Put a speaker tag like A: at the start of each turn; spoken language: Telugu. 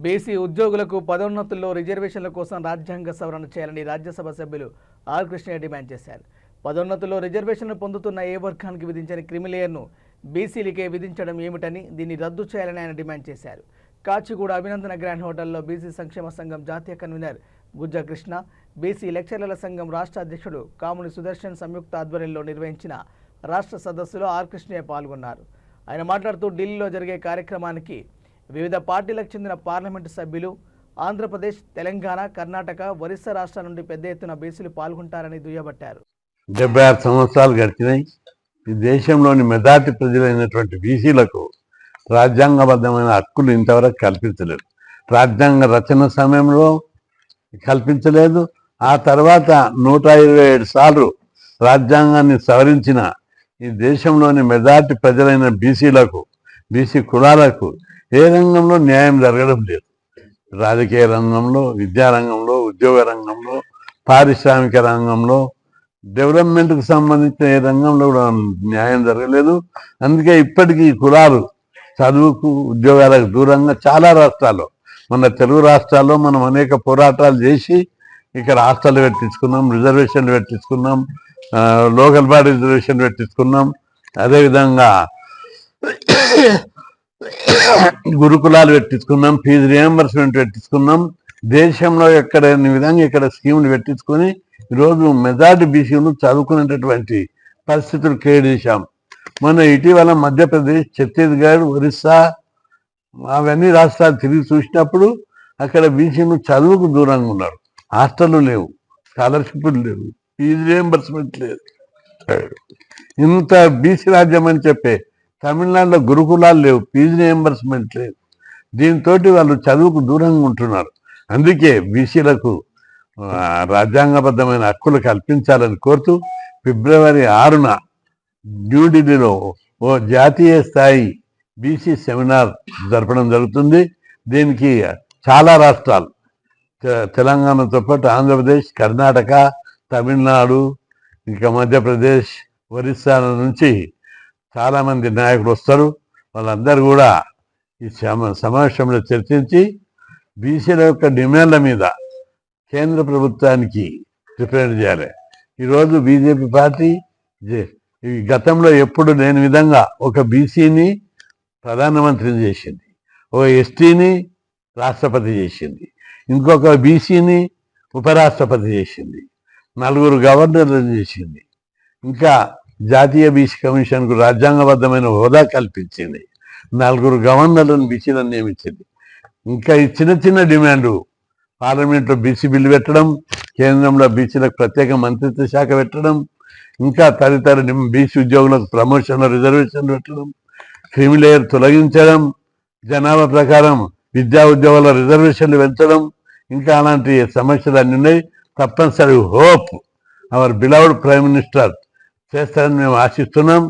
A: బీసీ ఉద్యోగులకు పదోన్నతుల్లో రిజర్వేషన్ల కోసం రాజ్యాంగ సవరణ చేయాలని రాజ్యసభ సభ్యులు ఆర్ కృష్ణయ్య డిమాండ్ చేశారు. పదోన్నతుల్లో రిజర్వేషన్లు పొందుతున్న ఏ వర్గానికి విధించిన క్రిమిలేయర్ను బీసీలకే విధించడం ఏమిటని దీన్ని రద్దు చేయాలని ఆయన డిమాండ్ చేశారు. కాచిగూడ అభినందన గ్రాండ్ హోటల్లో బీసీ సంక్షేమ సంఘం జాతీయ కన్వీనర్ గుజ్జ కృష్ణ, బీసీ లెక్చరర్ల సంఘం రాష్ట్ర అధ్యక్షుడు కాముని సుదర్శన్ సంయుక్త ఆధ్వర్యంలో నిర్వహించిన రాష్ట్ర సదస్సులో ఆర్ కృష్ణయ్య పాల్గొన్నారు. ఆయన మాట్లాడుతూ ఢిల్లీలో జరిగే కార్యక్రమానికి వివిధ పార్టీలకు చెందిన పార్లమెంటు సభ్యులు, ఆంధ్రప్రదేశ్, తెలంగాణ, కర్ణాటక, ఒరిస్సా రాష్ట్రాల నుండి పెద్ద ఎత్తున బీసీలు పాల్గొంటారని దుయ్యబట్టారు.
B: 76 సంవత్సరాలు గడిచినాయి. ఈ దేశంలోని మెజార్టీ ప్రజలైనటువంటి బీసీలకు రాజ్యాంగబద్ధమైన హక్కులు ఇంతవరకు కల్పించలేదు. రాజ్యాంగ రచన సమయంలో కల్పించలేదు. ఆ తర్వాత 127 సార్లు రాజ్యాంగాన్ని సవరించిన ఈ దేశంలోని మెజార్టీ ప్రజలైన బీసీలకు, బీసీ కులాలకు ఏ రంగంలో న్యాయం జరగడం లేదు. రాజకీయ రంగంలో, విద్యారంగంలో, ఉద్యోగ రంగంలో, పారిశ్రామిక రంగంలో, డెవలప్మెంట్కు సంబంధించిన ఏ రంగంలో కూడా న్యాయం జరగలేదు. అందుకే ఇప్పటికీ కులాలు చదువుకు, ఉద్యోగాలకు దూరంగా చాలా రాష్ట్రాల్లో, మన తెలుగు రాష్ట్రాల్లో మనం అనేక పోరాటాలు చేసి ఇక్కడ హాస్టల్ పెట్టించుకున్నాం, రిజర్వేషన్లు పెట్టించుకున్నాం, లోకల్ బాడీ రిజర్వేషన్ పెట్టించుకున్నాం, అదేవిధంగా గురుకులాలు పెట్టించుకున్నాం, ఫీజు రియంబర్స్మెంట్ పెట్టించుకున్నాం. దేశంలో ఎక్కడైన విధంగా ఇక్కడ స్కీములు పెట్టించుకొని ఈరోజు మెజార్టీ బీసీలు చదువుకునేటటువంటి పరిస్థితులు క్రియేట్ చేశాం. మొన్న ఇటీవల మధ్యప్రదేశ్, ఛత్తీస్గఢ్, ఒరిస్సా అవన్నీ రాష్ట్రాలు తిరిగి చూసినప్పుడు అక్కడ బీసీలు చదువుకు దూరంగా ఉన్నారు. హాస్టళ్ళు లేవు, స్కాలర్షిప్లు లేవు, ఫీజు రియంబర్స్మెంట్ లేదు. ఇంత బీసీ రాజ్యం అని చెప్పే తమిళనాడులో గురుకులాలు లేవు, ఫీజు రియంబర్స్మెంట్ లేదు. దీంతో వాళ్ళు చదువుకు దూరంగా ఉంటున్నారు. అందుకే బీసీలకు రాజ్యాంగబద్ధమైన హక్కులు కల్పించాలని కోరుతూ ఫిబ్రవరి 6న న్యూఢిల్లీలో ఓ జాతీయ స్థాయి బీసీ సెమినార్ జరపడం జరుగుతుంది. దీనికి చాలా రాష్ట్రాలు, తెలంగాణతో పాటు ఆంధ్రప్రదేశ్, కర్ణాటక, తమిళనాడు, ఇంకా మధ్యప్రదేశ్, ఒరిస్సా నుంచి చాలామంది నాయకులు వస్తారు. వాళ్ళందరూ కూడా ఈ సమావేశంలో చర్చించి బీసీల యొక్క డిమాండ్ల మీద కేంద్ర ప్రభుత్వానికి రిప్రజెంట్ చేయాలి. ఈరోజు బీజేపీ పార్టీ ఈ గతంలో ఎప్పుడు లేని విధంగా ఒక బీసీని ప్రధానమంత్రిని చేసింది, ఒక ఎస్టీని రాష్ట్రపతి చేసింది, ఇంకొక బీసీని ఉపరాష్ట్రపతి చేసింది, 4 గవర్నర్లను చేసింది, ఇంకా జాతీయ బీసీ కమిషన్కు రాజ్యాంగబద్ధమైన హోదా కల్పించింది, 4 గవర్నర్లను బీసీలను నియమించింది. ఇంకా ఈ చిన్న చిన్న డిమాండు పార్లమెంట్లో బీసీ బిల్లు పెట్టడం, కేంద్రంలో బీసీలకు ప్రత్యేక మంత్రిత్వ శాఖ పెట్టడం, ఇంకా తదితర బీసీ ఉద్యోగులకు ప్రమోషన్లు, రిజర్వేషన్లు పెట్టడం, క్రిమిలేయర్ తొలగించడం, జనాభా ప్రకారం విద్యా ఉద్యోగాల రిజర్వేషన్లు పెంచడం, ఇంకా అలాంటి సమస్యలు అన్నీ ఉన్నాయి. తప్పనిసరి hope hour beloved prime minister చేస్తారని మేము ఆశిస్తున్నాం.